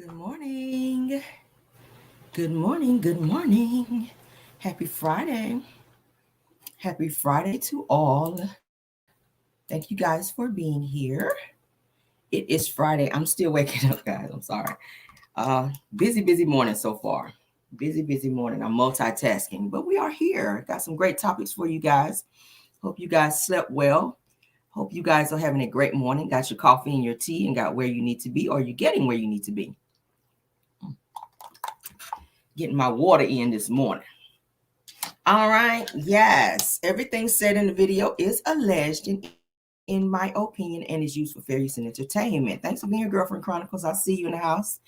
Good morning. Good morning. Good morning. Happy Friday. Happy Friday to all. Thank you guys for being here. It is Friday. I'm still waking up, guys. I'm sorry. Busy morning so far. Busy morning. I'm multitasking, but we are here. Got some great topics for you guys. Hope you guys slept well. Hope you guys are having a great morning. Got your coffee and your tea and got where you need to be, or you're getting where you need to be. Getting my water in this morning. All right. Yes. Everything said in the video is alleged in my opinion and is used for fair use and entertainment. Thanks for being here, Girlfriend Chronicles. I see you in the house.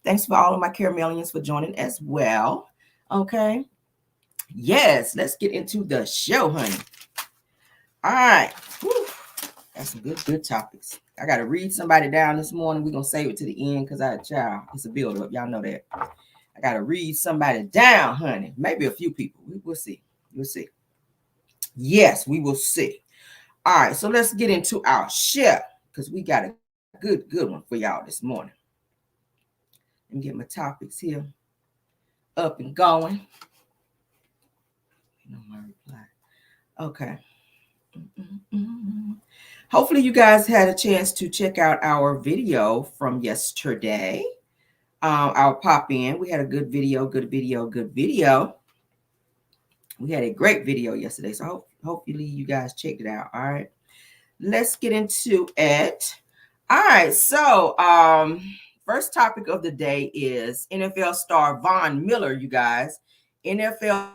Thanks for all of my Caramelians for joining as well. Okay. Yes. Let's get into the show, honey. All right. Whew. Got some good topics. I got to read somebody down this morning. We're going to save it to the end because it's a build up. Y'all know that. I got to read somebody down, honey. Maybe a few people. We'll see. We'll see. Yes, we will see. All right, so let's get into our share because we got a good one for y'all this morning. Let me get my topics here up and going. My reply. Okay. Hopefully you guys had a chance to check out our video from yesterday. I'll pop in. We had a good video. We had a great video yesterday, so hopefully you guys checked it out. All right, let's get into it. All right, so first topic of the day is NFL star Von Miller. You guys, NFL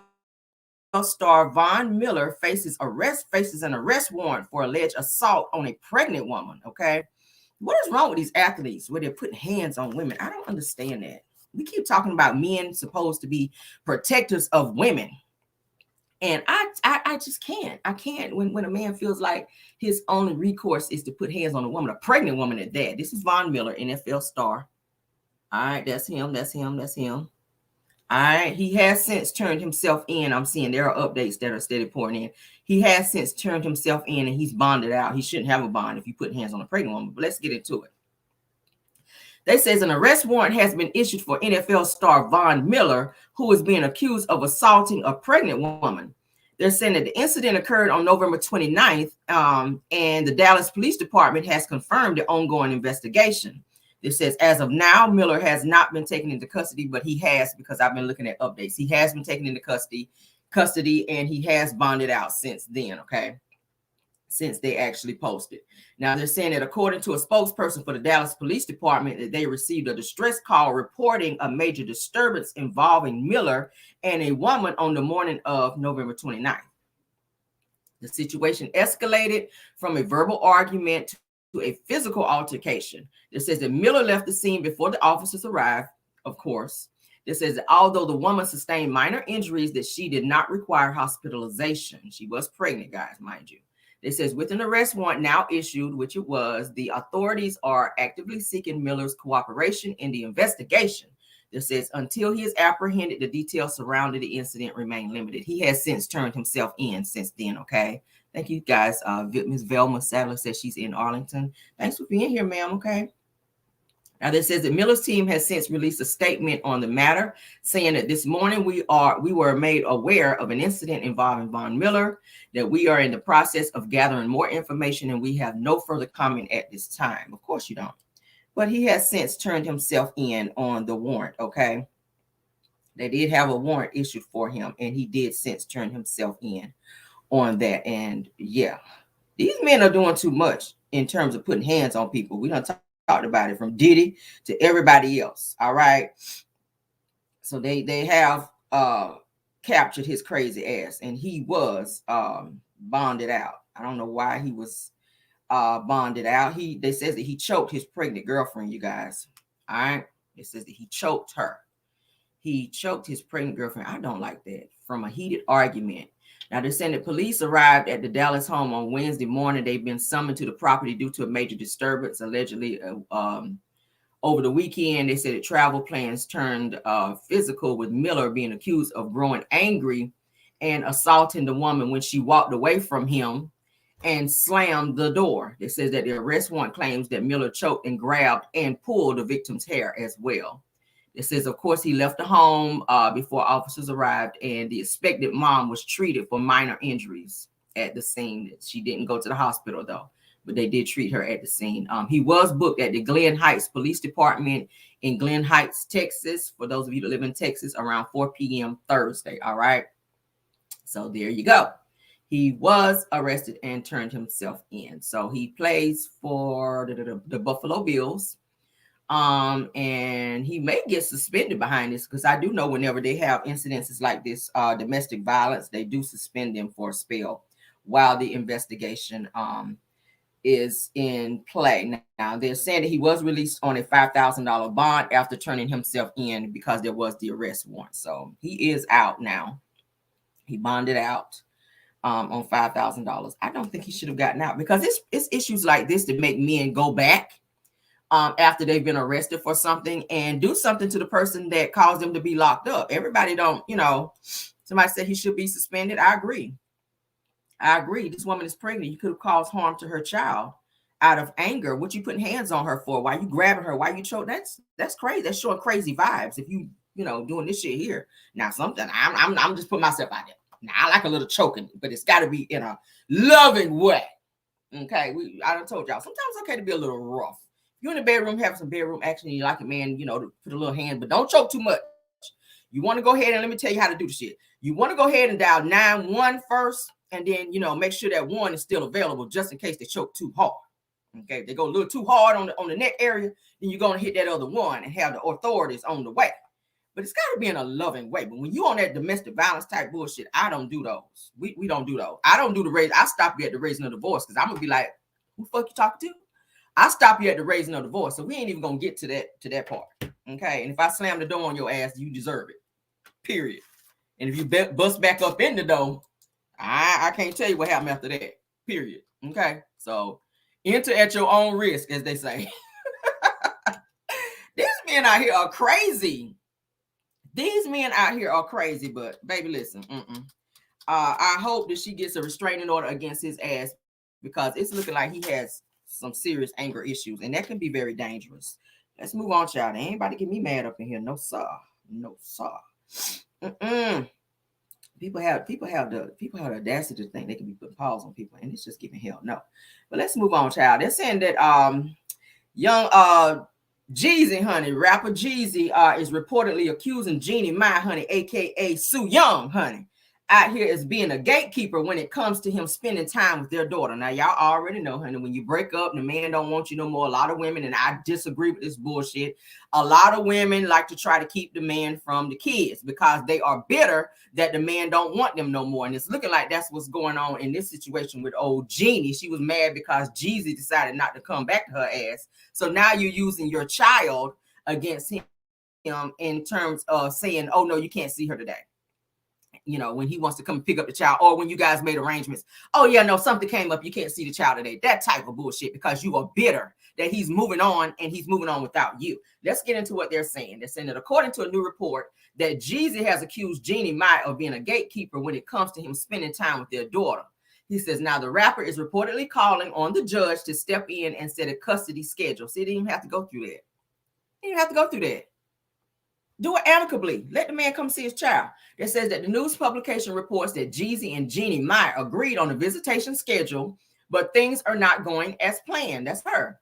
star Von Miller faces an arrest warrant for alleged assault on a pregnant woman. Okay, what is wrong with these athletes where they're putting hands on women? I don't understand that. We keep talking about men supposed to be protectors of women. And I just can't. I can't when a man feels like his only recourse is to put hands on a woman, a pregnant woman at that. This is Von Miller, NFL star. All right, that's him. All right, he has since turned himself in. I'm seeing there are updates that are steady pouring in. He has since turned himself in and he's bonded out. He shouldn't have a bond if you put hands on a pregnant woman, but let's get into it. They says an arrest warrant has been issued for NFL star Von Miller, who is being accused of assaulting a pregnant woman. They're saying that the incident occurred on November 29th, and the Dallas Police Department has confirmed the ongoing investigation. This says, as of now, Miller has not been taken into custody, but he has, because I've been looking at updates, he has been taken into custody, and he has bonded out since then, okay? Since they actually posted. Now they're saying that according to a spokesperson for the Dallas Police Department, that they received a distress call reporting a major disturbance involving Miller and a woman on the morning of November 29th. The situation escalated from a verbal argument to a physical altercation. It says that Miller left the scene before the officers arrived, of course. It says that although the woman sustained minor injuries, that she did not require hospitalization. She was pregnant, guys, mind you. It says with an arrest warrant now issued, which it was, the authorities are actively seeking Miller's cooperation in the investigation. It says until he is apprehended, the details surrounding the incident remain limited. He has since turned himself in since then, okay? Thank you, guys. Ms. Velma Sadler says she's in Arlington. Thanks for being here, ma'am, okay? Now, this says that Miller's team has since released a statement on the matter, saying that this morning we were made aware of an incident involving Von Miller, that we are in the process of gathering more information, and we have no further comment at this time. Of course you don't. But he has since turned himself in on the warrant, okay? They did have a warrant issued for him, and he did since turn himself in on that. And yeah, these men are doing too much in terms of putting hands on people. We don't talked about it from Diddy to everybody else. All right. So they have captured his crazy ass, and he was bonded out. I don't know why he was bonded out. They says that he choked his pregnant girlfriend, you guys. All right. It says that he choked her. He choked his pregnant girlfriend. I don't like that. From a heated argument. Now, they're saying that police arrived at the Dallas home on Wednesday morning. They've been summoned to the property due to a major disturbance, allegedly over the weekend. They said that travel plans turned physical, with Miller being accused of growing angry and assaulting the woman when she walked away from him. and slammed the door. It says that the arrest warrant claims that Miller choked and grabbed and pulled the victim's hair as well. It says, of course, he left the home before officers arrived, and the suspected mom was treated for minor injuries at the scene. She didn't go to the hospital, though, but they did treat her at the scene. He was booked at the Glen Heights Police Department in Glen Heights, Texas, for those of you that live in Texas, around 4 p.m. Thursday. All right. So there you go. He was arrested and turned himself in. So he plays for the Buffalo Bills. And he may get suspended behind this, because I do know whenever they have incidences like this, domestic violence, they do suspend them for a spell while the investigation is in play. Now they're saying that he was released on a $5,000 bond after turning himself in because there was the arrest warrant. So he is out now. He bonded out on $5,000. I don't think he should have gotten out, because it's issues like this that make men go back after they've been arrested for something and do something to the person that caused them to be locked up. Everybody don't, somebody said he should be suspended. I agree. This woman is pregnant. You could have caused harm to her child out of anger. What you putting hands on her for? Why you grabbing her? Why you choke? That's crazy. That's showing crazy vibes. If you doing this shit here. Now something, I'm just putting myself out there. Now I like a little choking, but it's got to be in a loving way. Okay, I done told y'all, sometimes it's okay to be a little rough. You're in the bedroom, having some bedroom action, and you like a man, to put a little hand, but don't choke too much. You want to go ahead and let me tell you how to do the shit. You want to go ahead and dial 911 first, and then, make sure that one is still available just in case they choke too hard. Okay, if they go a little too hard on the neck area, then you're going to hit that other one and have the authorities on the way. But it's got to be in a loving way. But when you on that domestic violence type bullshit, I don't do those. We don't do those. I don't do the raise. I stop you at the raising of the voice, because I'm going to be like, who the fuck you talking to? I stop you at the raising of the voice. So we ain't even going to get to that part. Okay. And if I slam the door on your ass, you deserve it. Period. And if you bust back up in the door, I can't tell you what happened after that. Period. Okay. So enter at your own risk, as they say. These men out here are crazy. But baby, listen. I hope that she gets a restraining order against his ass, because it's looking like he has some serious anger issues, and that can be very dangerous. Let's move on, child. Ain't anybody get me mad up in here. No, sir. People have the audacity to think they can be putting paws on people, and it's just giving hell no. But let's move on, child. They're saying that young Jeezy, honey, rapper Jeezy is reportedly accusing Jeannie Mai, honey, aka Sue Young, honey, out here as being a gatekeeper when it comes to him spending time with their daughter. Now, y'all already know, honey, when you break up, the man don't want you no more. A lot of women, and I disagree with this bullshit, a lot of women like to try to keep the man from the kids because they are bitter that the man don't want them no more. And it's looking like that's what's going on in this situation with old Jeannie. She was mad because Jeezy decided not to come back to her ass. So now you're using your child against him in terms of saying, oh, no, you can't see her today. When he wants to come pick up the child, or when you guys made arrangements. Oh, yeah, no, something came up. You can't see the child today. That type of bullshit, because you are bitter that he's moving on, and he's moving on without you. Let's get into what they're saying. They're saying that according to a new report, that Jeezy has accused Jeannie Mai of being a gatekeeper when it comes to him spending time with their daughter. He says, now the rapper is reportedly calling on the judge to step in and set a custody schedule. See, they didn't even have to go through that. They didn't have to go through that. Do it amicably. Let the man come see his child. It says that the news publication reports that Jeezy and Jeannie Mai agreed on a visitation schedule, but things are not going as planned. That's her.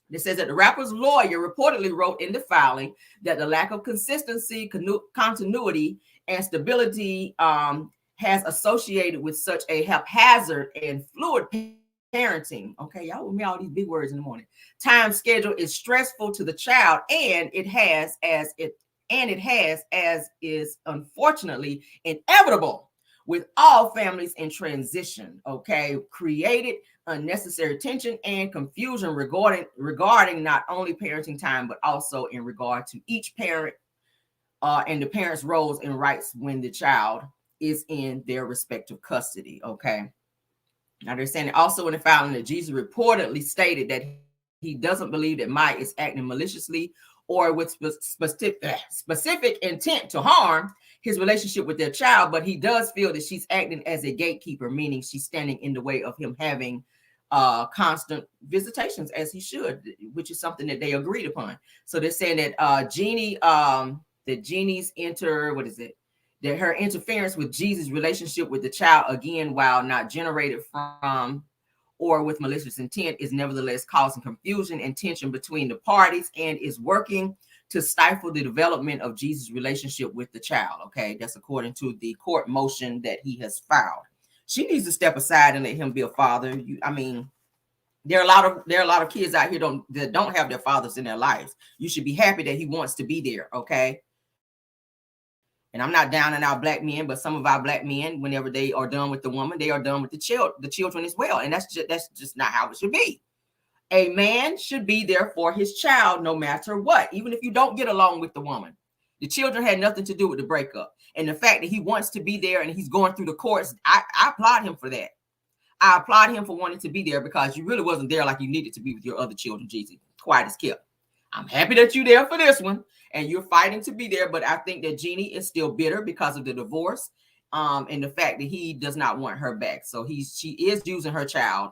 It says that the rapper's lawyer reportedly wrote in the filing that the lack of consistency, continuity, and stability has associated with such a haphazard and fluid parenting. Okay, y'all with me all these big words in the morning. Time schedule is stressful to the child, and it has as is unfortunately inevitable with all families in transition. Okay, created unnecessary tension and confusion regarding not only parenting time, but also in regard to each parent and the parents' roles and rights when the child is in their respective custody. Okay. Now they're saying also in the filing that Jeezy reportedly stated that he doesn't believe that Mike is acting maliciously or with specific intent to harm, his relationship with their child, but he does feel that she's acting as a gatekeeper, meaning she's standing in the way of him having constant visitations as he should, which is something that they agreed upon. So they're saying that Jeannie's that her interference with Jeezy's relationship with the child, again, while not generated from or with malicious intent, is nevertheless causing confusion and tension between the parties and is working to stifle the development of Jeezy's relationship with the child. Okay, that's according to the court motion that he has filed. She needs to step aside and let him be a father. There are a lot of kids out here that don't have their fathers in their lives. You should be happy that he wants to be there. Okay. And I'm not downing our black men, but some of our black men, whenever they are done with the woman, they are done with the children as well. And that's just not how it should be. A man should be there for his child no matter what, even if you don't get along with the woman. The children had nothing to do with the breakup. And the fact that he wants to be there and he's going through the courts, I applaud him for that. I applaud him for wanting to be there, because you really wasn't there like you needed to be with your other children, Jeezy. Quiet as kept. I'm happy that you're there for this one and you're fighting to be there, but I think that Jeannie is still bitter because of the divorce and the fact that he does not want her back. So she is using her child,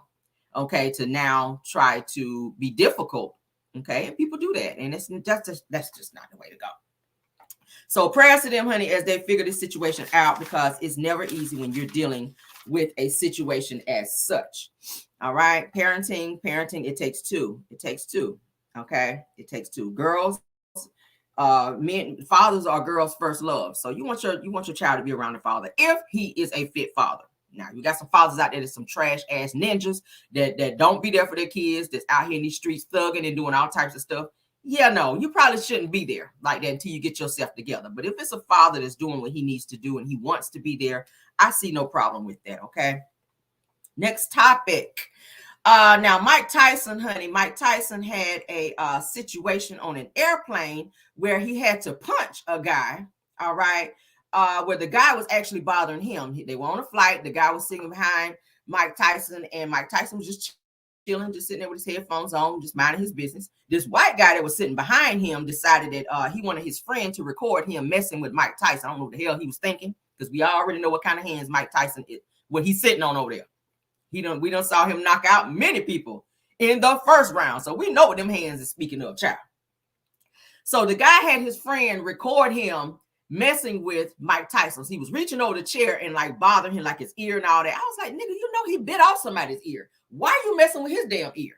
okay, to now try to be difficult, okay? And people do that, and that's just not the way to go. So prayers to them, honey, as they figure this situation out, because it's never easy when you're dealing with a situation as such. All right, parenting, it takes two. It takes two. Okay, it takes two. Girls, fathers are girls' first love. So you want your child to be around the father if he is a fit father. Now, you got some fathers out there that's some trash ass ninjas that don't be there for their kids, that's out here in these streets thugging and doing all types of stuff. Yeah, no, you probably shouldn't be there like that until you get yourself together. But if it's a father that's doing what he needs to do and he wants to be there, I see no problem with that. Okay. Next topic. Now, Mike Tyson, honey, Mike Tyson had a situation on an airplane where he had to punch a guy. All right. Where the guy was actually bothering him. They were on a flight. The guy was sitting behind Mike Tyson, and Mike Tyson was just chilling, just sitting there with his headphones on, just minding his business. This white guy that was sitting behind him decided that he wanted his friend to record him messing with Mike Tyson. I don't know what the hell he was thinking, because we already know what kind of hands Mike Tyson is, what he's sitting on over there. We done saw him knock out many people in the first round. So we know what them hands is, speaking of, child. So the guy had his friend record him messing with Mike Tyson. So he was reaching over the chair and like bothering him, like his ear and all that. I was like, nigga, you know he bit off somebody's ear. Why are you messing with his damn ear?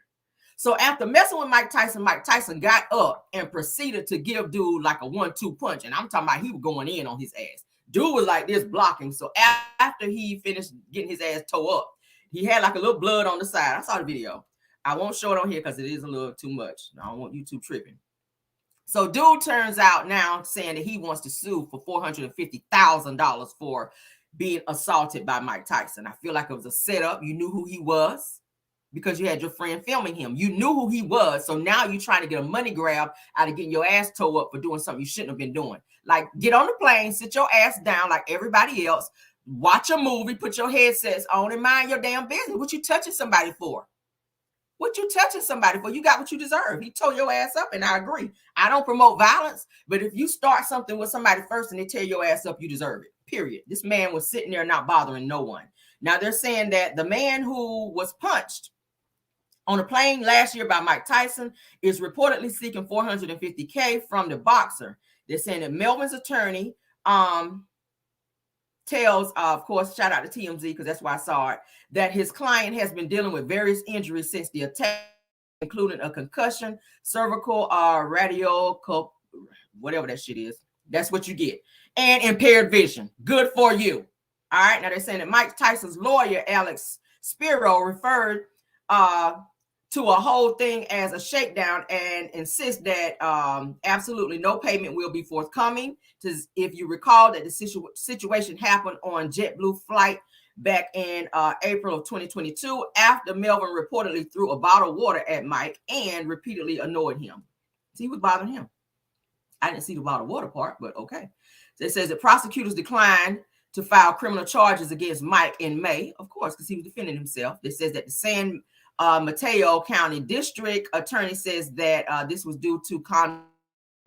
So after messing with Mike Tyson got up and proceeded to give dude like a 1-2 punch. And I'm talking about he was going in on his ass. Dude was like this blocking. So after he finished getting his ass tore up, he had like a little blood on the side. I saw the video. I won't show it on here because it is a little too much. I don't want YouTube tripping. So dude turns out now saying that he wants to sue for $450,000 for being assaulted by Mike Tyson. I feel like it was a setup. You knew who he was because you had your friend filming him. You knew who he was. So now you're trying to get a money grab out of getting your ass towed up for doing something you shouldn't have been doing. Like, get on the plane, sit your ass down like everybody else, watch a movie, put your headsets on, and mind your damn business. What you touching somebody for? What you touching somebody for? You got what you deserve. He tore your ass up, and I agree. I don't promote violence, but if you start something with somebody first and they tear your ass up, you deserve it, period. This man was sitting there not bothering no one. Now, they're saying that the man who was punched on a plane last year by Mike Tyson is reportedly seeking $450K from the boxer. They're saying that Melvin's attorney tells, of course, shout out to TMZ because that's why I saw it, that his client has been dealing with various injuries since the attack, including a concussion, cervical, whatever that shit is. That's what you get. And impaired vision. Good for you. All right. Now they're saying that Mike Tyson's lawyer, Alex Spiro, referred to a whole thing as a shakedown and insists that absolutely no payment will be forthcoming. If you recall that the situation happened on JetBlue flight back in April of 2022 after Melvin reportedly threw a bottle of water at Mike and repeatedly annoyed him. So he was bothering him. I didn't see the bottle of water part, but okay. So it says that prosecutors declined to file criminal charges against Mike in May, of course, because he was defending himself. It says that the San Mateo County District Attorney says that this was due to conduct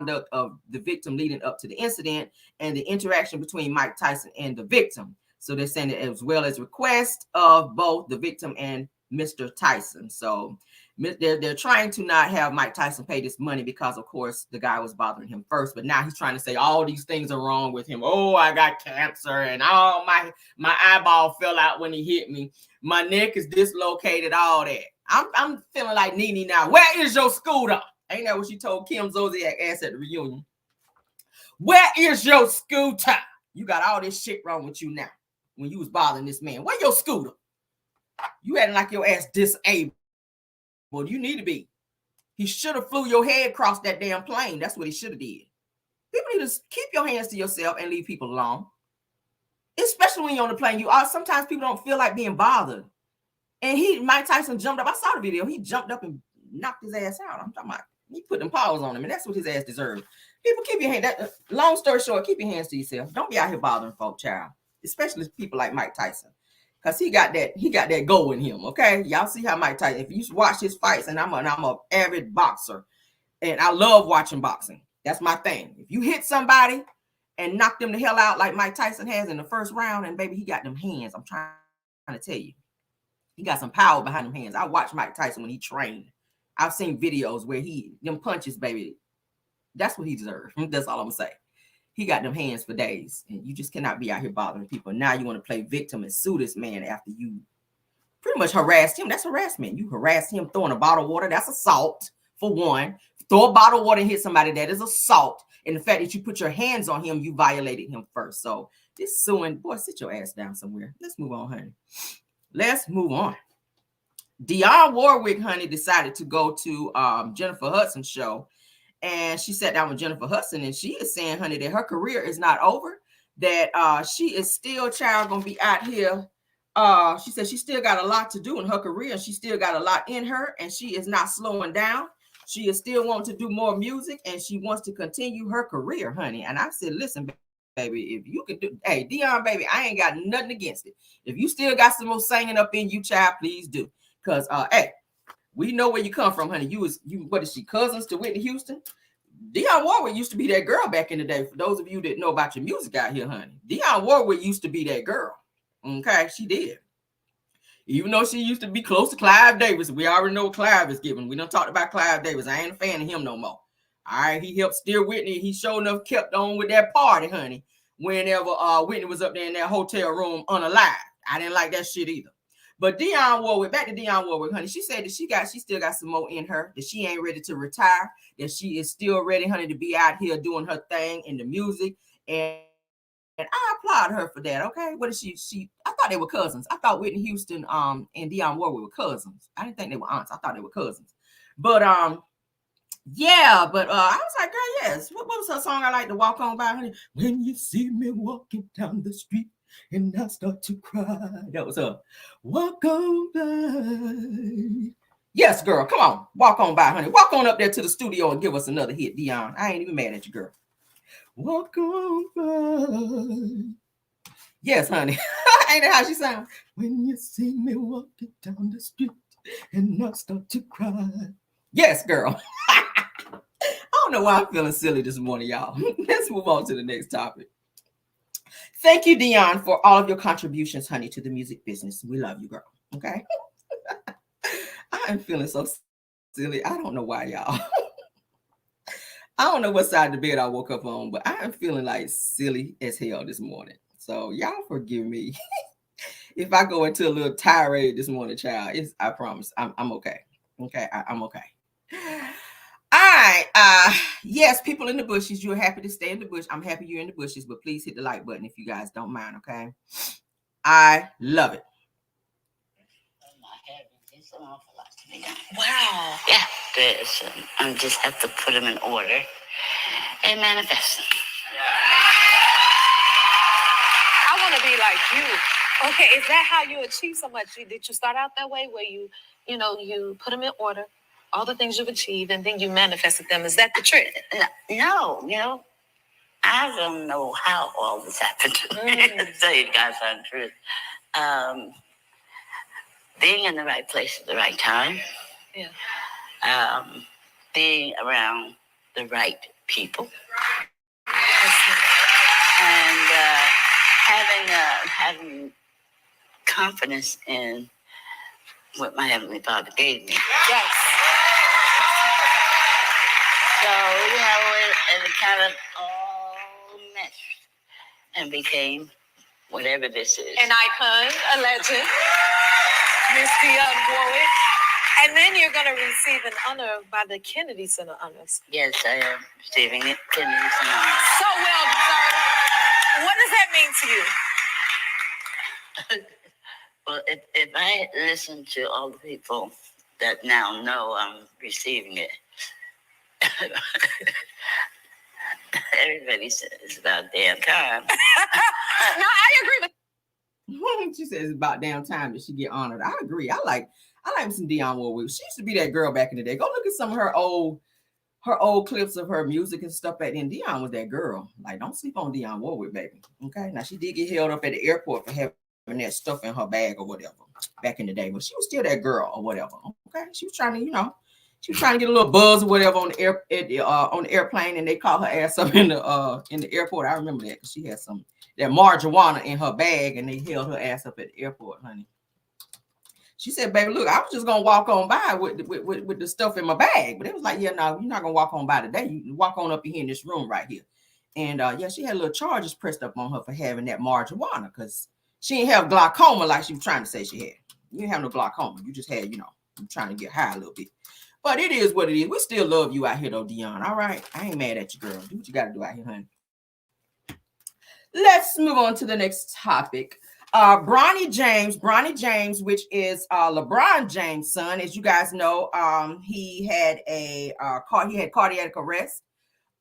of the victim leading up to the incident and the interaction between Mike Tyson and the victim. So they're saying that as well as request of both the victim and Mr. Tyson. So they're trying to not have Mike Tyson pay this money because, of course, the guy was bothering him first. But now he's trying to say all these things are wrong with him. Oh, I got cancer, and oh, my eyeball fell out when he hit me. My neck is dislocated, all that. I'm feeling like Nene now. Where is your scooter? Ain't that what she told Kim Zolciak ass at the reunion? Where is your scooter? You got all this shit wrong with you now. When you was bothering this man, where your scooter? You acting like your ass disabled. Well, you need to be. He should have flew your head across that damn plane. That's what he should have did. People need to keep your hands to yourself and leave people alone. Especially when you're on the plane. Sometimes people don't feel like being bothered. And Mike Tyson jumped up. I saw the video. He jumped up and knocked his ass out. I'm talking about he put them paws on him, and that's what his ass deserved. People, keep your hand. Long story short, keep your hands to yourself. Don't be out here bothering folk, child. Especially people like Mike Tyson. Because he got that go in him, okay? Y'all see how Mike Tyson, if you watch his fights, and I'm an avid boxer, and I love watching boxing. That's my thing. If you hit somebody and knock them the hell out like Mike Tyson has in the first round, and baby, he got them hands. I'm trying to tell you. He got some power behind them hands. I watched Mike Tyson when he trained. I've seen videos where them punches, baby, that's what he deserves. That's all I'm going to say. He got them hands for days, and you just cannot be out here bothering people. Now you want to play victim and sue this man after you pretty much harassed him. That's harassment. You harassed him throwing a bottle of water. That's assault, for one. Throw a bottle of water and hit somebody. That is assault. And the fact that you put your hands on him, you violated him first. So this suing, boy, sit your ass down somewhere. Let's move on, honey. Let's move on. Dionne Warwick, honey, decided to go to Jennifer Hudson's show. And she sat down with Jennifer Hudson, and she is saying, honey, that her career is not over, that she is still, child, going to be out here. She said she still got a lot to do in her career, and she still got a lot in her, and she is not slowing down. She is still wanting to do more music, and she wants to continue her career, honey. And I said, listen, baby, if you can do, hey, Dionne, baby, I ain't got nothing against it. If you still got some more singing up in you, child, please do. Because, hey, we know where you come from, honey. What is she, cousins to Whitney Houston? Dionne Warwick used to be that girl back in the day. For those of you that know about your music out here, honey, Dionne Warwick used to be that girl. Okay, she did. Even though she used to be close to Clive Davis, we already know what Clive is giving. We done talked about Clive Davis. I ain't a fan of him no more. All right, he helped steer Whitney. He sure enough kept on with that party, honey. Whenever Whitney was up there in that hotel room unalive, I didn't like that shit either. But Dionne Warwick, back to Dionne Warwick, honey, she said that she still got some more in her, that she ain't ready to retire, that she is still ready, honey, to be out here doing her thing in the music. And I applaud her for that, okay? What is she? I thought they were cousins. I thought Whitney Houston and Dionne Warwick were cousins. I didn't think they were aunts. I thought they were cousins. But yeah, but I was like, girl, yes. What was her song I like to walk on by, honey? When you see me walking down the street and I start to cry. That was her. Walk on by. Yes, girl, come on. Walk on by, honey. Walk on up there to the studio and give us another hit, Dionne. I ain't even mad at you, girl. Walk on by. Yes, honey. Ain't that how she sounds? When you see me walking down the street and I start to cry. Yes, girl. I don't know why I'm feeling silly this morning, y'all. Let's move on to the next topic. Thank you, Dionne, for all of your contributions, honey, to the music business. We love you, girl. Okay? I am feeling so silly. I don't know why, y'all. I don't know what side of the bed I woke up on, but I am feeling like silly as hell this morning. So y'all forgive me if I go into a little tirade this morning, child. I promise I'm okay. Okay, I'm okay. All right. Yes, people in the bushes, you're happy to stay in the bush. I'm happy you're in the bushes, but please hit the like button if you guys don't mind, okay? I love it. Wow. Yeah, there's. I just have to put them in order and manifest them. I want to be like you. Okay, is that how you achieve so much? Did you start out that way where you put them in order, all the things you've achieved, and then you manifested them? Is that the trick? No, I don't know how all this happened. To tell you the God's honest truth. Being in the right place at the right time. Yeah. Being around the right people. And having confidence in what my Heavenly Father gave me. Yes. So, it kind of all meshed and became whatever this is. An icon, a legend, Miss Dionne Warwick. And then you're going to receive an honor by the Kennedy Center Honors. Yes, I am receiving it. Kennedy Center Honors. So well deserved. What does that mean to you? Well, if I listen to all the people that now know I'm receiving it, everybody says it's about damn time. No, I agree with. She says it's about damn time that she get honored. I agree. I like some Dionne Warwick. She used to be that girl back in the day. Go look at some of her old clips of her music and stuff back then. Dionne was that girl. Like, don't sleep on Dionne Warwick, baby. Okay. Now she did get held up at the airport for having that stuff in her bag or whatever back in the day, but she was still that girl or whatever. Okay. She was trying to, she was trying to get a little buzz or whatever on the airplane, and they called her ass up in the airport. I remember that because she had that marijuana in her bag, and they held her ass up at the airport, honey. She said, "Baby, look, I was just gonna walk on by with the stuff in my bag," but it was like, "Yeah, no, you're not gonna walk on by today. You walk on up here in this room right here." And yeah, she had little charges pressed up on her for having that marijuana because she didn't have glaucoma like she was trying to say she had. You didn't have no glaucoma. You just had, you trying to get high a little bit. But it is what it is. We still love you out here, though, Dionne. All right, I ain't mad at you, girl. Do what you got to do out here, honey. Let's move on to the next topic. Bronny James, which is LeBron James' son, as you guys know, he had cardiac arrest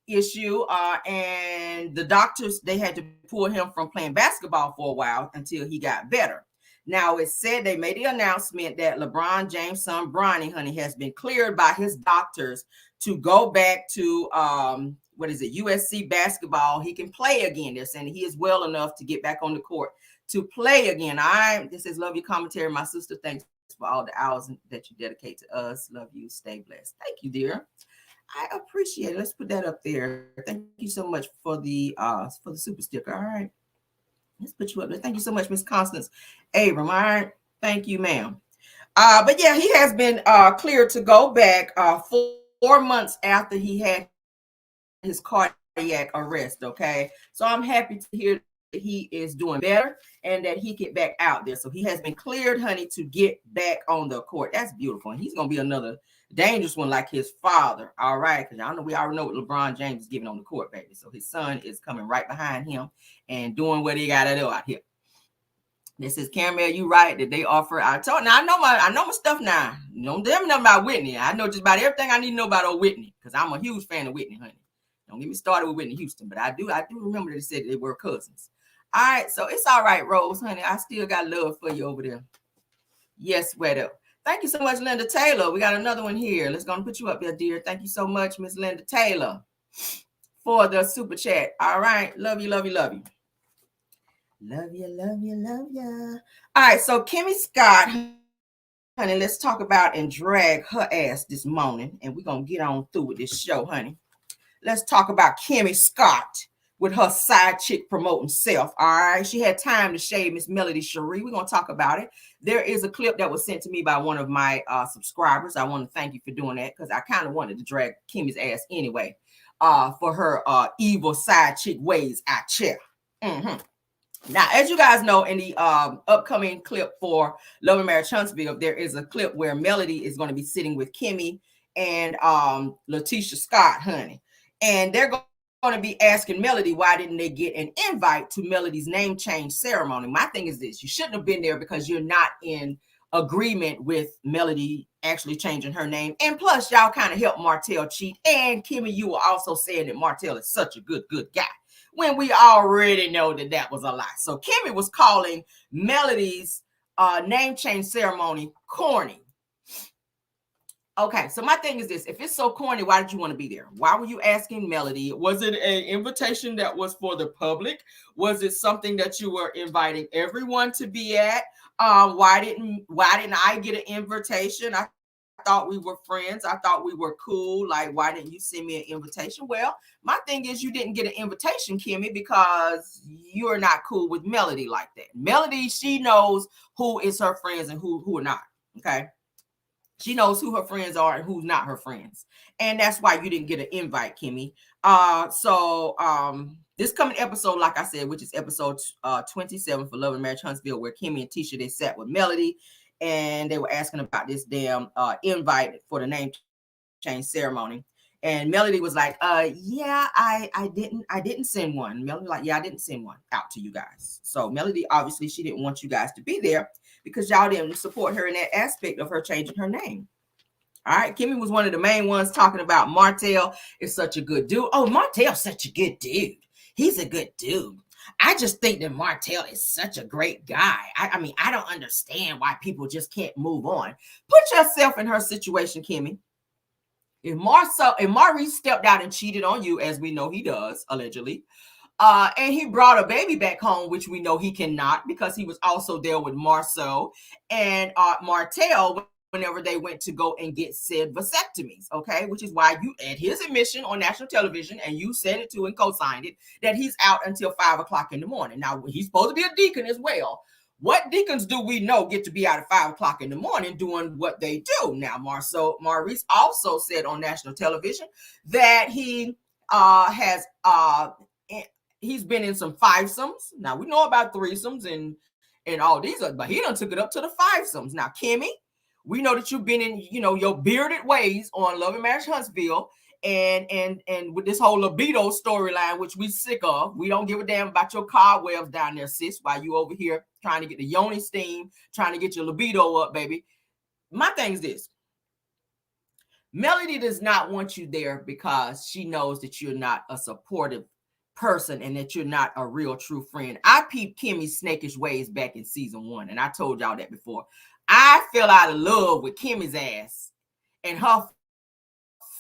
issue, and the doctors, they had to pull him from playing basketball for a while until he got better. Now, it said they made the announcement that LeBron James' son, Bronny, honey, has been cleared by his doctors to go back to USC basketball. He can play again. They're saying he is well enough to get back on the court to play again. This is Love Your Commentary. My sister, thanks for all the hours that you dedicate to us. Love you. Stay blessed. Thank you, dear. I appreciate it. Let's put that up there. Thank you so much for the super sticker. All right. Let's put you up there. Thank you so much, Miss Constance Abram. All right. Thank you, ma'am. But yeah, he has been cleared to go back 4 months after he had his cardiac arrest. Okay. So I'm happy to hear that he is doing better and that he get back out there. So he has been cleared, honey, to get back on the court. That's beautiful. And he's going to be another dangerous one like his father. All right. Because y'all know we already know what LeBron James is giving on the court, baby. So his son is coming right behind him and doing what he got to do out here. This is Caramel. You right that they offer. I know my stuff now. Don't tell me nothing about Whitney. I know just about everything I need to know about old Whitney because I'm a huge fan of Whitney, honey. Don't get me started with Whitney Houston, but I do remember they said they were cousins. All right, so it's all right, Rose, honey. I still got love for you over there. Yes, sweater. Thank you so much, Linda Taylor. We got another one here. Let's go and put you up there, dear. Thank you so much, Miss Linda Taylor, for the super chat. All right, love you, love you, love you. Love you, love you, love you. All right, so Kimmi Scott, honey, let's talk about and drag her ass this morning, and we're going to get on through with this show, honey. Let's talk about Kimmi Scott with her side chick promoting self. All right. She had time to shave Miss Melody Cherie. We're going to talk about it. There is a clip that was sent to me by one of my subscribers. I want to thank you for doing that because I kind of wanted to drag Kimmy's ass anyway for her evil side chick ways out here. Now, as you guys know, in the upcoming clip for Love and Marriage Huntsville, there is a clip where Melody is going to be sitting with Kimmi and Letitia Scott, honey. And they're going to be asking Melody, why didn't they get an invite to Melody's name change ceremony? My thing is this. You shouldn't have been there because you're not in agreement with Melody actually changing her name. And plus, y'all kind of helped Martell cheat. And Kimmi, you were also saying that Martell is such a good guy when we already know that was a lie. So Kimmi was calling Melody's name change ceremony corny. Okay, so my thing is this. If it's so corny, why did you want to be there? Why were you asking Melody? Was it an invitation that was for the public? Was it something that you were inviting everyone to be at? Why didn't I get an invitation? I thought we were friends. I thought we were cool. Like, why didn't you send me an invitation? Well, my thing is you didn't get an invitation, Kimmi, because you're not cool with Melody like that. Melody, she knows who is her friends and who are not, okay? She knows who her friends are and who's not her friends. And that's why you didn't get an invite, Kimmi. This coming episode, like I said, which is episode 27 for Love and Marriage Huntsville, where Kimmi and Tisha, they sat with Melody and they were asking about this damn invite for the name change ceremony. And Melody was like, yeah, I didn't send one. Melody was like, yeah, I didn't send one out to you guys. So Melody, obviously, she didn't want you guys to be there because y'all didn't support her in that aspect of her changing her name. All right, Kimmi was one of the main ones talking about Martell is such a good dude. Oh, Martell's such a good dude. He's a good dude. I just think that Martell is such a great guy. I mean, I don't understand why people just can't move on. Put yourself in her situation, Kimmi. If Maurice stepped out and cheated on you, as we know he does, allegedly, and he brought a baby back home, which we know he cannot because he was also there with Marceau and Martell whenever they went to go and get said vasectomies, okay? Which is why you, at his admission on national television, and you said it too and co-signed it, that he's out until 5 o'clock in the morning. Now, he's supposed to be a deacon as well. What deacons do we know get to be out at 5 o'clock in the morning doing what they do? Now, Maurice also said on national television that he he's been in some fivesomes. Now, we know about threesomes and all these, but he done took it up to the fivesomes. Now, Kimmi, we know that you've been in, your bearded ways on Love and Marriage Huntsville and with this whole libido storyline, which we sick of. We don't give a damn about your cobwebs down there, sis, while you over here trying to get the yoni steam, trying to get your libido up, baby. My thing is this. Melody does not want you there because she knows that you're not a supportive person and that you're not a real true friend. I peeped Kimmi's snakish ways back in season 1, and I told y'all that before. I fell out of love with Kimmi's ass and her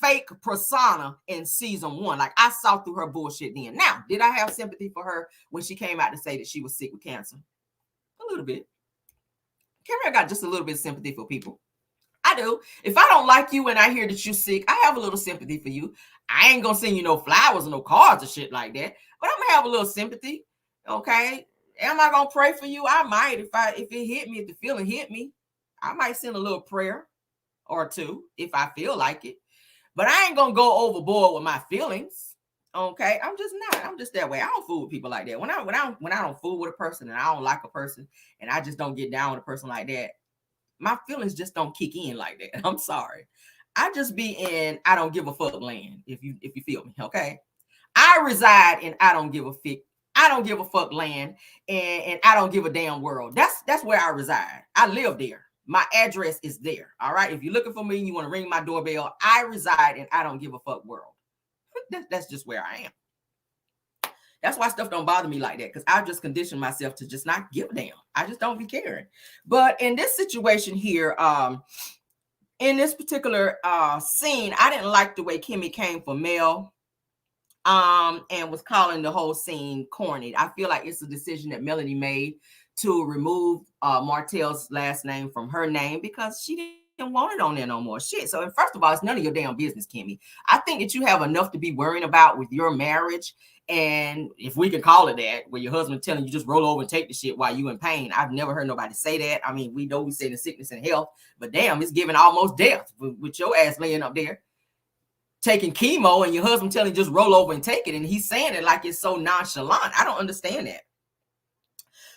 fake persona in season 1. Like, I saw through her bullshit then. Now, did I have sympathy for her when she came out to say that she was sick with cancer? A little bit. Kimmi got just a little bit of sympathy for people. I do. If I don't like you and I hear that you're sick, I have a little sympathy for you. I ain't gonna send you no flowers or no cards or shit like that, but I'm gonna have a little sympathy. Okay. Am I gonna pray for you? I might. If it hit me, if the feeling hit me, I might send a little prayer or two if I feel like it. But I ain't gonna go overboard with my feelings. Okay. I'm just that way. I don't fool with people like that. When I don't fool with a person and I don't like a person and I just don't get down with a person like that, my feelings just don't kick in like that. I'm sorry. I just be in I don't give a fuck land, if you feel me, okay? I reside in I don't give a fuck land and I don't give a damn world. That's where I reside. I live there. My address is there. All right. If you're looking for me and you want to ring my doorbell, I reside in I don't give a fuck world. That's just where I am. That's why stuff don't bother me like that, because I just conditioned myself to just not give a damn. I just don't be caring. But in this situation here, in this particular scene, I didn't like the way Kimmi came for Mel and was calling the whole scene corny. I feel like it's a decision that Melody made to remove Martell's last name from her name because she didn't want it on there no more. Shit. So first of all, it's none of your damn business, Kimmi. I think that you have enough to be worrying about with your marriage. And if we can call it that, where your husband telling you just roll over and take the shit while you in pain. I've never heard nobody say that. I mean, we know we say the sickness and health, but damn, it's giving almost death with your ass laying up there taking chemo and your husband telling you just roll over and take it. And he's saying it like it's so nonchalant. I don't understand that.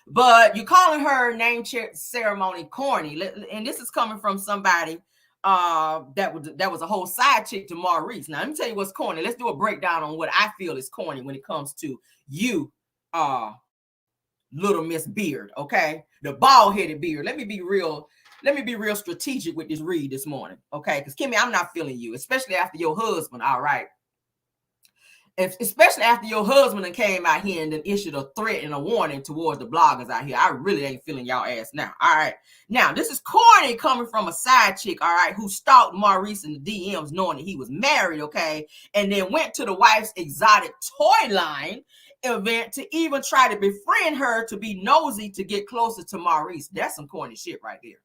But you're calling her name ceremony corny. And this is coming from somebody that was a whole side chick to Maurice. Now, let me tell you what's corny. Let's do a breakdown on what I feel is corny when it comes to you, Little Miss Beard, okay? The bald-headed beard. Let me be real strategic with this read this morning, okay? Because, Kimmi, I'm not feeling you, especially after your husband, all right? Especially after your husband came out here and then issued a threat and a warning towards the bloggers out here. I really ain't feeling y'all ass now. All right. Now, this is corny coming from a side chick, all right, who stalked Maurice in the DMs knowing that he was married, okay, and then went to the wife's exotic toy line event to even try to befriend her to be nosy to get closer to Maurice. That's some corny shit right there.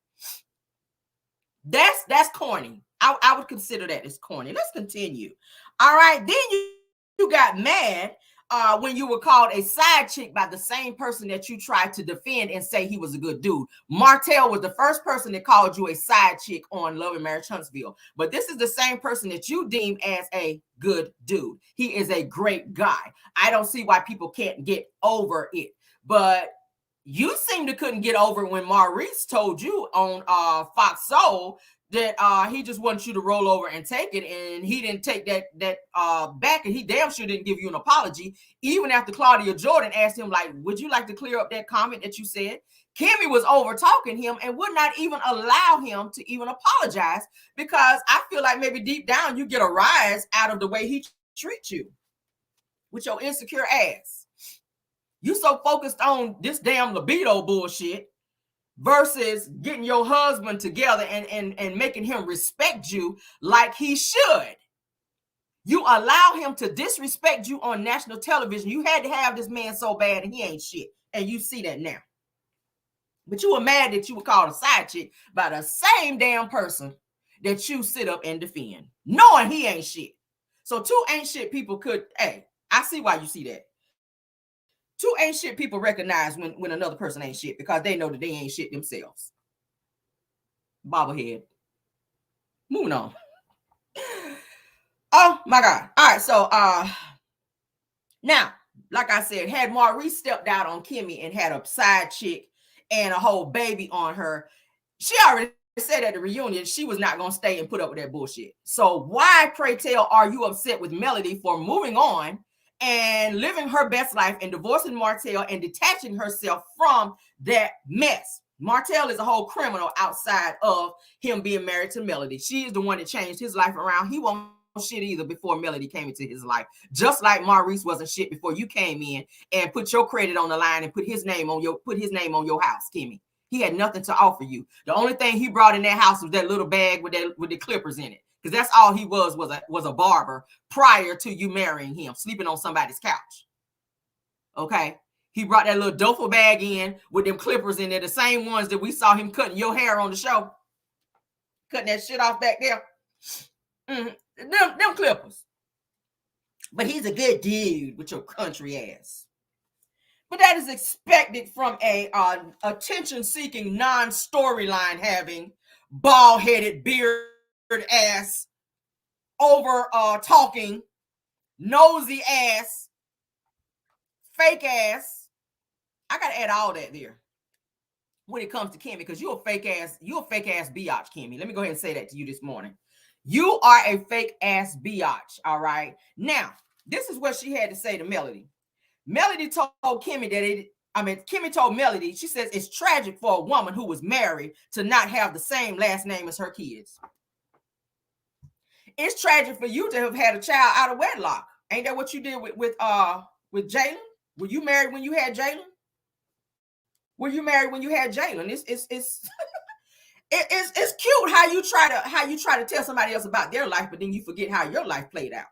That's corny. I would consider that as corny. Let's continue. All right, then you got mad when you were called a side chick by the same person that you tried to defend and say he was a good dude. Martell was the first person that called you a side chick on Love and Marriage Huntsville. But this is the same person that you deem as a good dude. He is a great guy. I don't see why people can't get over it. But you seem to couldn't get over when Maurice told you on Fox Soul that he just wants you to roll over and take it, and he didn't take that back, and he damn sure didn't give you an apology, even after Claudia Jordan asked him, like, would you like to clear up that comment that you said? Kimmi was over talking him and would not even allow him to even apologize, because I feel like maybe deep down you get a rise out of the way he treats you with your insecure ass. You so focused on this damn libido bullshit versus getting your husband together and making him respect you like he should. You allow him to disrespect you on national television. You had to have this man so bad and he ain't shit. And you see that now. But you were mad that you were called a side chick by the same damn person that you sit up and defend, knowing he ain't shit. So two ain't shit people could, hey, I see why you see that. Two ain't shit people recognize when another person ain't shit, because they know that they ain't shit themselves. Bobblehead. Moving on. Oh my God. All right. So now, like I said, had Maurice stepped out on Kimmi and had a side chick and a whole baby on her, she already said at the reunion she was not going to stay and put up with that bullshit. So why, pray tell, are you upset with Melody for moving on and living her best life and divorcing Martell and detaching herself from that mess? Martell is a whole criminal outside of him being married to Melody. She is the one that changed his life around. He won't shit either before Melody came into his life. Just like Maurice wasn't shit before you came in and put your credit on the line and put his name on your house, Kimmi. He had nothing to offer you. The only thing he brought in that house was that little bag with the clippers in it. Because that's all he was a barber prior to you marrying him, sleeping on somebody's couch. Okay? He brought that little duffel bag in with them clippers in there, the same ones that we saw him cutting your hair on the show. Cutting that shit off back there. Them clippers. But he's a good dude with your country ass. But that is expected from a attention-seeking, non-storyline having, bald-headed, beard ass, over talking, nosy ass, fake ass. I gotta add all that there when it comes to Kimmi, because you're a fake ass biatch, Kimmi. Let me go ahead and say that to you this morning. You are a fake ass biatch. All right. Now, this is what she had to say to Melody. Melody told Kimmi Kimmi told Melody, she says it's tragic for a woman who was married to not have the same last name as her kids. It's tragic for you to have had a child out of wedlock. Ain't that what you did with Jalen? Were you married when you had Jalen? It's cute how you try to tell somebody else about their life, but then you forget how your life played out.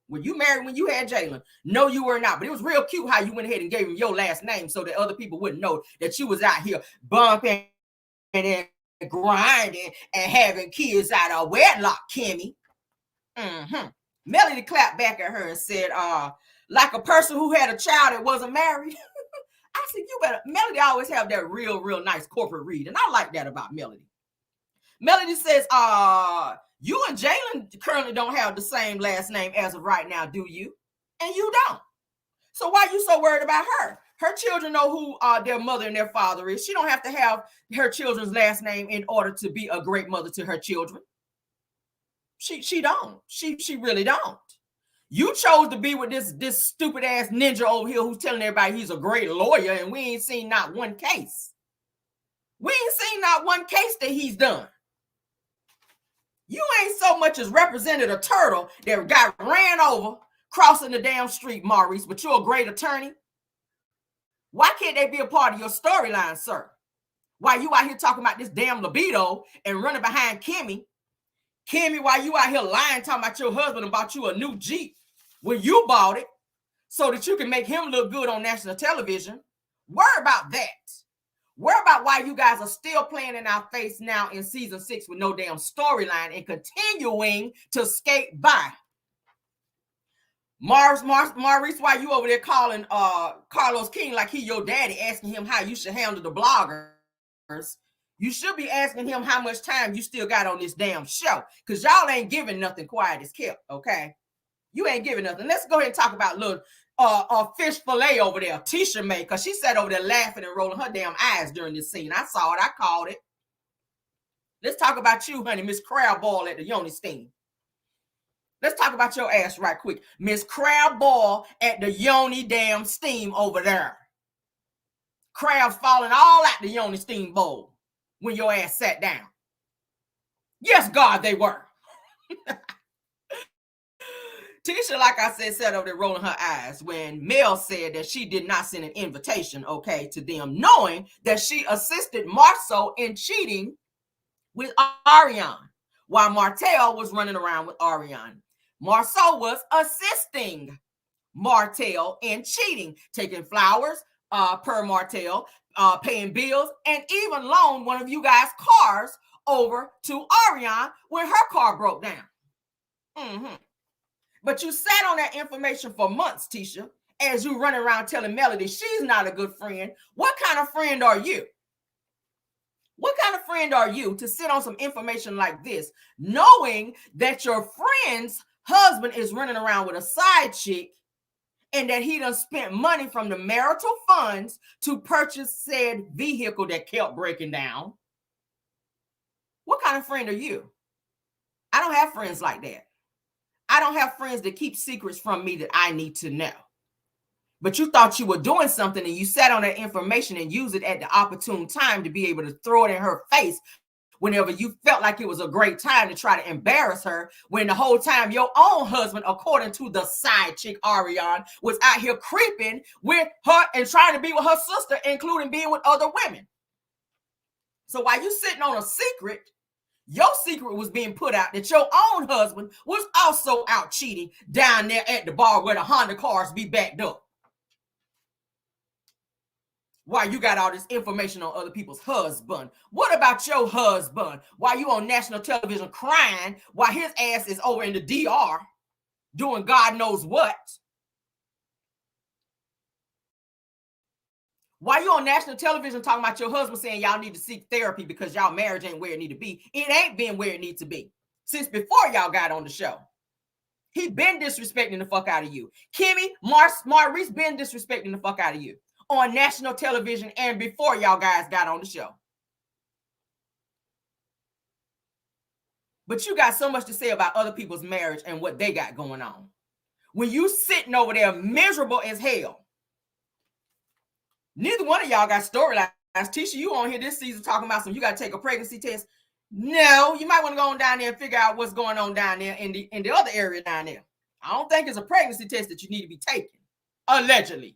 Were you married when you had Jalen? No, you were not. But it was real cute how you went ahead and gave him your last name so that other people wouldn't know that you was out here bumping and grinding and having kids out of wedlock, Kimmi. Melody clapped back at her and said, like a person who had a child that wasn't married. I said, you better. Melody always have that real nice corporate read, and I like that about Melody. Melody says, you and Jalen currently don't have the same last name as of right now, do you? And you don't. So why are you so worried about her? Her children know who their mother and their father is. She don't have to have her children's last name in order to be a great mother to her children. She don't. She really don't. You chose to be with this stupid ass ninja over here who's telling everybody he's a great lawyer, and we ain't seen not one case. We ain't seen not one case that he's done. You ain't so much as represented a turtle that got ran over crossing the damn street, Maurice, but you're a great attorney. Why can't they be a part of your storyline, sir? Why you out here talking about this damn libido and running behind Kimmi? Kimmi, why you out here lying, talking about your husband bought you a new Jeep when you bought it so that you can make him look good on national television? Worry about that. Worry about why you guys are still playing in our face now in season 6 with no damn storyline and continuing to skate by. Maurice, why you over there calling Carlos King like he your daddy, asking him how you should handle the bloggers? You should be asking him how much time you still got on this damn show, because y'all ain't giving nothing quiet as kept, okay? You ain't giving nothing. Let's go ahead and talk about little fish fillet over there, Tisha made, because she sat over there laughing and rolling her damn eyes during this scene. I saw it. I called it. Let's talk about you, honey, Miss Crab Ball at the Yoni Steam. Let's talk about your ass right quick. Miss Crab Ball at the Yoni damn Steam over there. Crabs falling all out the Yoni Steam bowl when your ass sat down. Yes, God, they were. Tisha, like I said, sat over there rolling her eyes when Mel said that she did not send an invitation, okay, to them, knowing that she assisted Marceau in cheating with Ariane, while Martell was running around with Ariane. Marceau was assisting Martell in cheating, taking flowers per Martell, paying bills, and even loaned one of you guys' cars over to Ariane when her car broke down. But you sat on that information for months, Tisha, as you run around telling Melody she's not a good friend. What kind of friend are you? What kind of friend are you to sit on some information like this, knowing that your friend's husband is running around with a side chick and that he done spent money from the marital funds to purchase said vehicle that kept breaking down? What kind of friend are you? I don't have friends like that. I don't have friends that keep secrets from me that I need to know. But you thought you were doing something and you sat on that information and used it at the opportune time to be able to throw it in her face whenever you felt like it was a great time to try to embarrass her, when the whole time your own husband, according to the side chick Ariane, was out here creeping with her and trying to be with her sister, including being with other women. So while you sitting on a secret, your secret was being put out that your own husband was also out cheating down there at the bar where the Honda cars be backed up. Why you got all this information on other people's husband? What about your husband? Why you on national television crying while his ass is over in the DR doing God knows what? Why you on national television talking about your husband saying y'all need to seek therapy because y'all marriage ain't where it need to be? It ain't been where it needs to be since before y'all got on the show. He been disrespecting the fuck out of you. Kimmi, Maurice been disrespecting the fuck out of you on national television and before y'all guys got on the show. But you got so much to say about other people's marriage and what they got going on. When you sitting over there miserable as hell, neither one of y'all got storylines. Tisha, you on here this season talking about you got to take a pregnancy test. No, you might want to go on down there and figure out what's going on down there in the other area down there. I don't think it's a pregnancy test that you need to be taking, allegedly.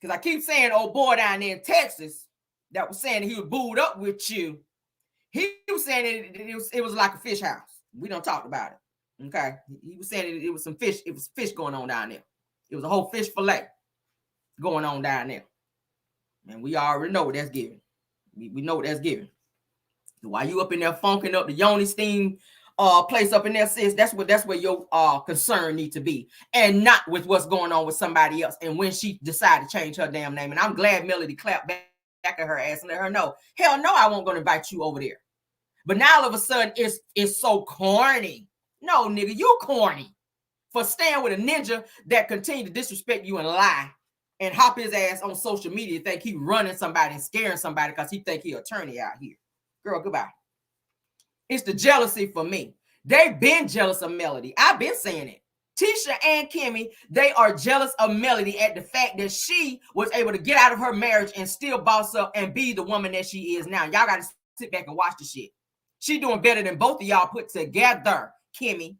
Because I keep saying old boy down there in Texas that was saying he was booed up with you. He was saying it was like a fish house. We don't talk about it. Okay. He was saying it was some fish. It was fish going on down there. It was a whole fish fillet going on down there. And we already know what that's giving. We know what that's giving. Why you up in there funking up the Yoni Steam place up in there, sis? That's where your concern needs to be, and not with what's going on with somebody else. And when she decided to change her damn name, and I'm glad Melody clapped back at her ass and let her know, hell no, I won't go to invite you over there. But now all of a sudden it's so corny. No, nigga, you corny for staying with a ninja that continue to disrespect you and lie and hop his ass on social media, think he running somebody and scaring somebody because he think he attorney out here. Girl, goodbye. It's the jealousy for me. They've been jealous of Melody. I've been saying it. Tisha and Kimmi, they are jealous of Melody at the fact that she was able to get out of her marriage and still boss up and be the woman that she is now. Y'all got to sit back and watch the shit. She doing better than both of y'all put together, Kimmi.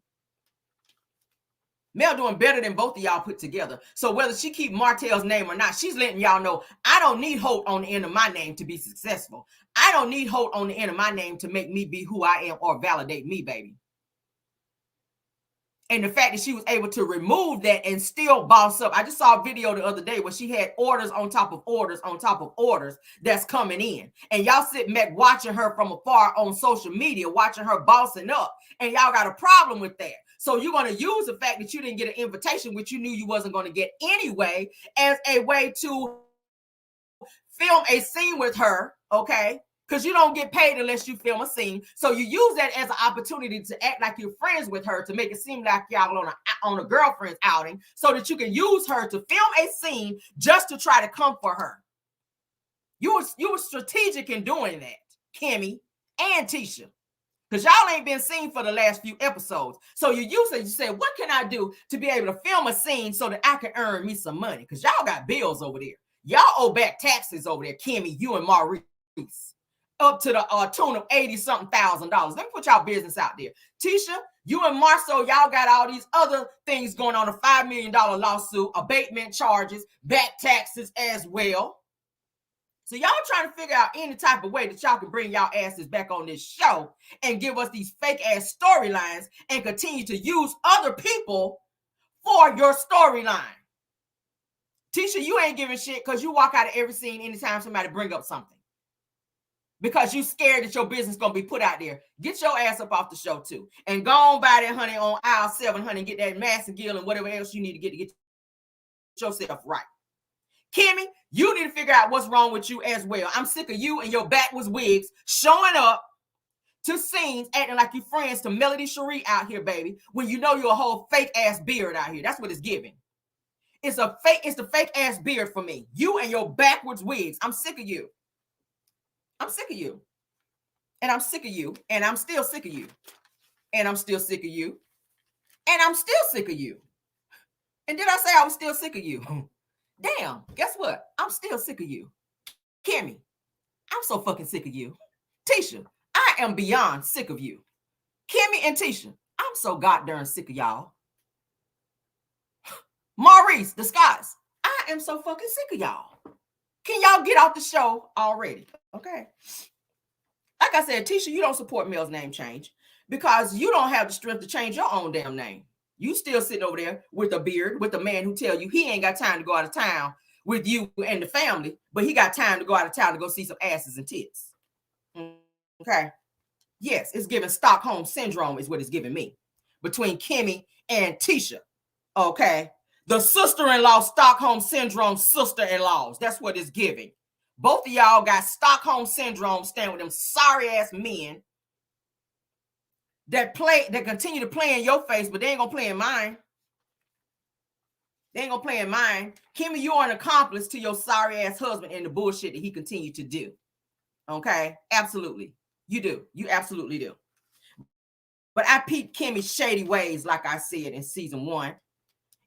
Mel doing better than both of y'all put together. So whether she keep Martell's name or not, she's letting y'all know, I don't need Holt on the end of my name to be successful. I don't need Holt on the end of my name to make me be who I am or validate me, baby. And the fact that she was able to remove that and still boss up. I just saw a video the other day where she had orders on top of orders on top of orders that's coming in. And y'all sitting back watching her from afar on social media, watching her bossing up. And y'all got a problem with that. So you're going to use the fact that you didn't get an invitation, which you knew you wasn't going to get anyway, as a way to film a scene with her, okay? Because you don't get paid unless you film a scene. So you use that as an opportunity to act like you're friends with her, to make it seem like y'all on a girlfriend's outing, so that you can use her to film a scene just to try to come for her. You were strategic in doing that, Kimmi and Tisha, because y'all ain't been seen for the last few episodes. So you use it. You say, what can I do to be able to film a scene so that I can earn me some money? Because y'all got bills over there. Y'all owe back taxes over there, Kimmi, you and Maurice. Up to the tune of $80-something thousand. Let me put y'all business out there. Tisha, you and Marceau, y'all got all these other things going on. A $5 million lawsuit, abatement charges, back taxes as well. So y'all trying to figure out any type of way that y'all can bring y'all asses back on this show and give us these fake ass storylines and continue to use other people for your storyline. Tisha, you ain't giving shit because you walk out of every scene anytime somebody bring up something. Because you scared that your business going to be put out there. Get your ass up off the show, too. And go on by that, honey, on aisle 7, honey, and get that Massagill and whatever else you need to get yourself right. Kimmi, you need to figure out what's wrong with you as well. I'm sick of you and your backwards wigs showing up to scenes acting like you friends to Melody Cherie out here, baby, when you know you're a whole fake-ass beard out here. That's what it's giving. It's the fake-ass beard for me. You and your backwards wigs. I'm sick of you. I'm sick of you. And I'm sick of you. And I'm still sick of you. And I'm still sick of you. And I'm still sick of you. And did I say I was still sick of you? Damn, guess what? I'm still sick of you. Kimmi, I'm so fucking sick of you. Tisha, I am beyond sick of you. Kimmi and Tisha, I'm so goddamn sick of y'all. Maurice, the Scotts, I am so fucking sick of y'all. Can y'all get off the show already? Okay. Like I said, Tisha, you don't support Mel's name change because you don't have the strength to change your own damn name. You still sitting over there with a beard, with a man who tell you he ain't got time to go out of town with you and the family, but he got time to go out of town to go see some asses and tits. Okay. Yes, it's giving Stockholm syndrome is what it's giving me between Kimmi and Tisha. Okay. The sister-in-law Stockholm syndrome sister-in-laws. That's what it's giving. Both of y'all got Stockholm syndrome, stand with them sorry-ass men that continue to play in your face, but they ain't gonna play in mine. They ain't gonna play in mine. Kimmi, you are an accomplice to your sorry-ass husband and the bullshit that he continued to do. Okay? Absolutely. You do. You absolutely do. But I peeped Kimmy's shady ways, like I said in season 1.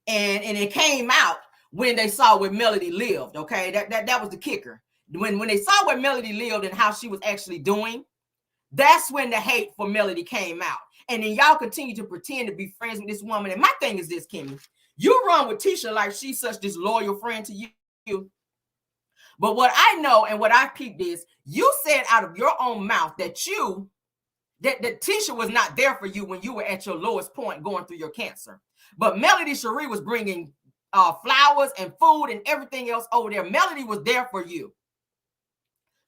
And it came out when they saw where Melody lived, okay? That was the kicker. When they saw where Melody lived and how she was actually doing, that's when the hate for Melody came out. And then y'all continue to pretend to be friends with this woman. And my thing is this, Kimmi. You run with Tisha like she's such this loyal friend to you. But what I know and what I peeped is you said out of your own mouth that Tisha was not there for you when you were at your lowest point going through your cancer. But Melody Cherie was bringing flowers and food and everything else over there. Melody was there for you.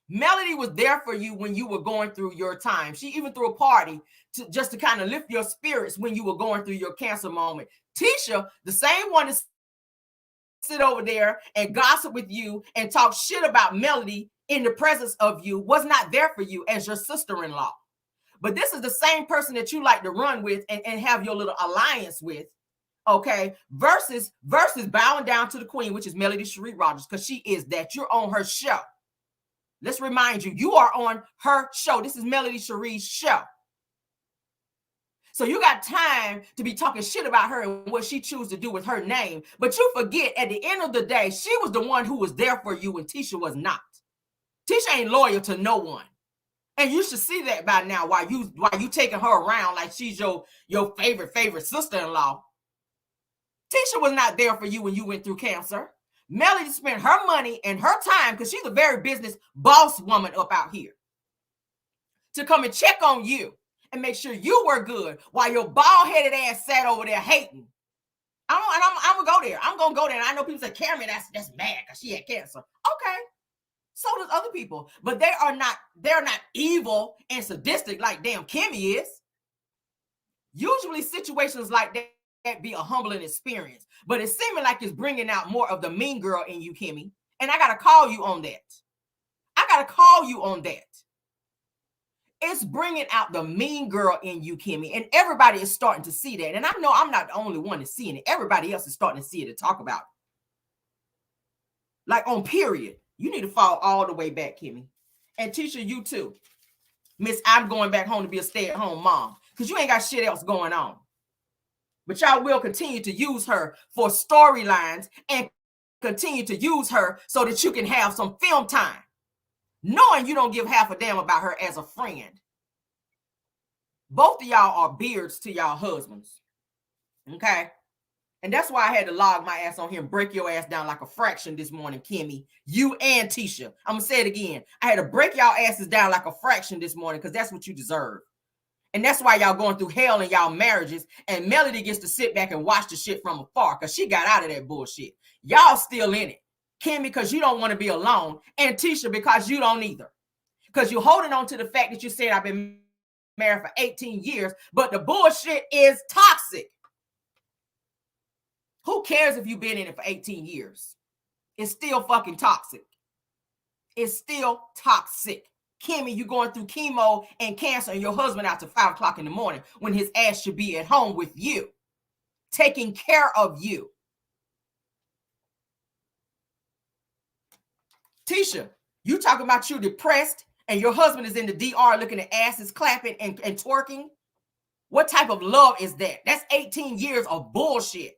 Melody was there for you when you were going through your time. She even threw a party just to kind of lift your spirits when you were going through your cancer moment. Tisha, the same one that sit over there and gossip with you and talk shit about Melody in the presence of you, was not there for you as your sister-in-law. But this is the same person that you like to run with and have your little alliance with. Okay, versus bowing down to the queen, which is Melody Cherie Rogers, because she is that. You're on her show. Let's remind you, you are on her show. This is Melody Cherie's show. So you got time to be talking shit about her and what she chooses to do with her name. But you forget, at the end of the day, she was the one who was there for you when Tisha was not. Tisha ain't loyal to no one. And you should see that by now while you taking her around like she's your favorite sister-in-law. Tisha was not there for you when you went through cancer. Melody spent her money and her time, because she's a very business boss woman up out here, to come and check on you and make sure you were good while your bald-headed ass sat over there hating. I'm gonna go there. I'm gonna go there. And I know people say, Cameron, that's mad because she had cancer. Okay. So does other people. But they're not evil and sadistic like damn Kimmi is. Usually situations like that be a humbling experience. But it's seeming like it's bringing out more of the mean girl in you, Kimmi. And I gotta call you on that. It's bringing out the mean girl in you, Kimmi, and everybody is starting to see that. And I know I'm not the only one that's seeing it. Everybody else is starting to see it and talk about it. Like on period. You need to fall all the way back, Kimmi. And Tisha, you too. Miss, I'm going back home to be a stay-at-home mom because you ain't got shit else going on. But y'all will continue to use her for storylines and continue to use her so that you can have some film time, knowing you don't give half a damn about her as a friend. Both of y'all are beards to y'all husbands. Okay? And that's why I had to log my ass on here and break your ass down like a fraction this morning, Kimmi. You and Tisha. I'm going to say it again. I had to break y'all asses down like a fraction this morning because that's what you deserve. And that's why y'all going through hell in y'all marriages. And Melody gets to sit back and watch the shit from afar because she got out of that bullshit. Y'all still in it. Kimmi, because you don't want to be alone. And Tisha, because you don't either. Because you're holding on to the fact that you said I've been married for 18 years. But the bullshit is toxic. Who cares if you've been in it for 18 years? It's still fucking toxic. It's still toxic. Kimmi, you going through chemo and cancer and your husband out to 5 o'clock in the morning when his ass should be at home with you, taking care of you. Tisha, you talking about you depressed and your husband is in the DR looking at asses clapping and twerking? What type of love is that? That's 18 years of bullshit.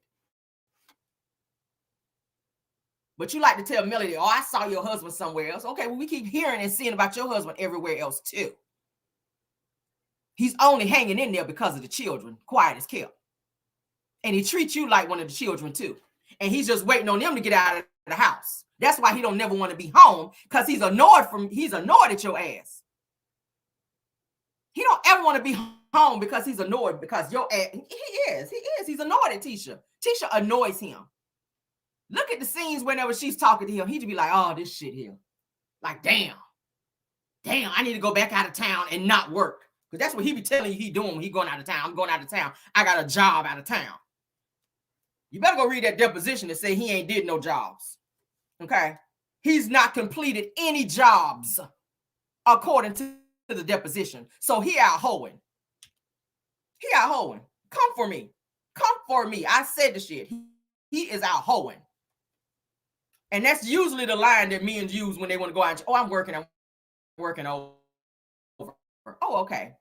But you like to tell Melody, oh, I saw your husband somewhere else. Okay, well, we keep hearing and seeing about your husband everywhere else too. He's only hanging in there because of the children, quiet as kept. And he treats you like one of the children too. And he's just waiting on them to get out of the house. That's why he don't never want to be home, because he's annoyed at your ass. He don't ever want to be home because he's annoyed because your ass, he is. He's annoyed at Tisha. Tisha annoys him. Look at the scenes whenever she's talking to him. He'd be like, oh, this shit here. Like, damn, I need to go back out of town and not work. Because that's what he be telling you he doing when he going out of town. I'm going out of town. I got a job out of town. You better go read that deposition and say he ain't did no jobs. Okay? He's not completed any jobs according to the deposition. So he out hoeing. Come for me. I said the shit. He is out hoeing. And that's usually the line that men use when they want to go out and, oh, I'm working over. Oh, okay.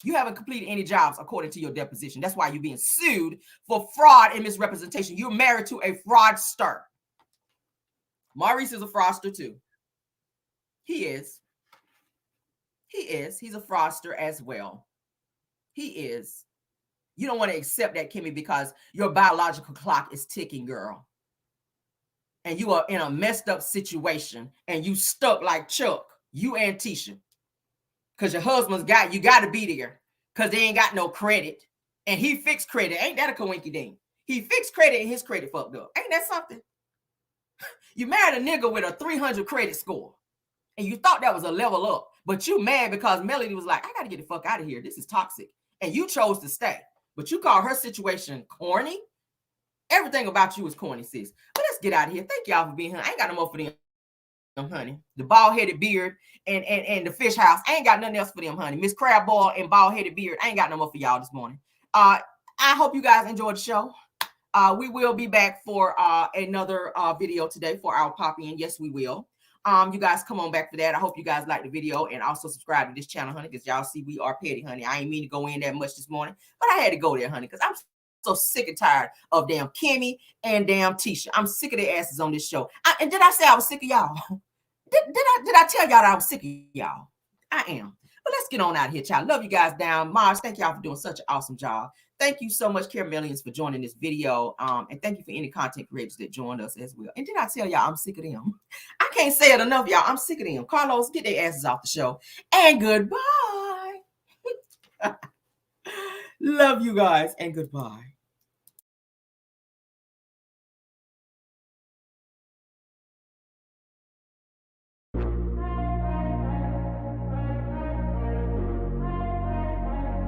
You haven't completed any jobs according to your deposition. That's why you're being sued for fraud and misrepresentation. You're married to a fraudster. Maurice is a fraudster too. He is. He's a fraudster as well. He is. You don't want to accept that, Kimmi, because your biological clock is ticking, girl. And you are in a messed up situation and you stuck like Chuck, you and Tisha. Because your husband's you got to be there because they ain't got no credit. And he fixed credit. Ain't that a coinky ding? He fixed credit and his credit fucked up. Ain't that something? You married a nigga with a 300 credit score and you thought that was a level up. But you mad because Melody was like, I got to get the fuck out of here. This is toxic. And you chose to stay. But you call her situation corny. Everything about you is corny, sis. But let's get out of here. Thank y'all for being here. I ain't got no more for them, honey. The bald-headed beard and the fish house. I ain't got nothing else for them, honey. Miss Crab Ball and bald-headed beard. I ain't got no more for y'all this morning. I hope you guys enjoyed the show. We will be back for another video today for our pop-in. Yes, we will. You guys come on back for that. I hope you guys like the video and also subscribe to this channel, honey, because y'all see we are petty, honey. I ain't mean to go in that much this morning, but I had to go there, honey, because I'm so sick and tired of damn Kimmi and damn Tisha. I'm sick of their asses on this show. And did I say I was sick of y'all? Did I tell y'all that I was sick of y'all? I am. But let's get on out of here, child. Love you guys down. Mars, thank y'all for doing such an awesome job. Thank you so much, Caramelians, for joining this video. And thank you for any content creators that joined us as well. And did I tell y'all I'm sick of them? I can't say it enough, y'all. I'm sick of them. Carlos, get their asses off the show. And goodbye. Love you guys and goodbye.